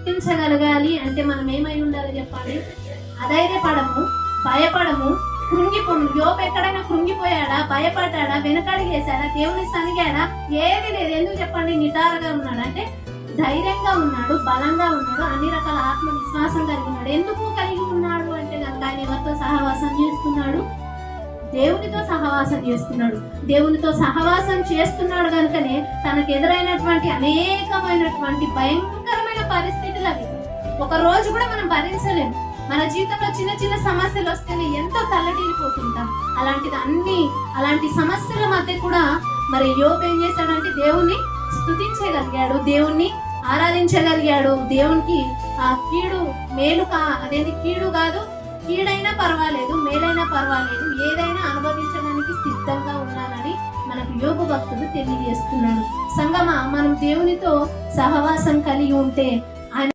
గుర్తించగలగాలి అంటే మనం ఏమై ఉండాలి చెప్పండి? అధైర్యపడము, భయపడము, కృంగిపోము. యోబు ఎక్కడైనా కృంగిపోయాడా, భయపడ్డాడా, వెనకడిగేశాడా, దేవుని సనిగాడా? ఏది లేదు. ఎందుకు చెప్పండి? నిటారుగా ఉన్నాడు. అంటే ధైర్యంగా ఉన్నాడు, బలంగా ఉన్నాడు, అన్ని రకాల ఆత్మవిశ్వాసం కలిగి ఉన్నాడు. ఎందుకు కలిగి ఉన్నాడు అంటే కనుక ఆయన ఎవరితో సహవాసం చేస్తున్నాడు? దేవునితో సహవాసం చేస్తున్నాడు. దేవునితో సహవాసం చేస్తున్నాడు కనుకనే తనకు ఎదురైనటువంటి అనేకమైనటువంటి భయంకరమైన పరిస్థితులు అవి ఒక రోజు కూడా మనం భరించలేము. మన జీవితంలో చిన్న చిన్న సమస్యలు వస్తేనే ఎంతో తల్లడిల్లిపోతుంటాం. అలాంటి సమస్యల మధ్య కూడా మరి యోబు ఏం చేశాడంటే దేవుణ్ణి స్తుతించగలిగాడు, దేవుణ్ణి ఆరాధించగలిగాడు. దేవునికి ఆ కీడు కాదు, కీడైనా పర్వాలేదు, మేలైనా పర్వాలేదు, ఏదైనా అనుభవించడానికి సిద్ధంగా ఉన్నానని మనకు యోబు భక్తుడు తెలియజేస్తున్నాడు. సంగమా, మనం దేవునితో సహవాసం కలిగి ఉంటే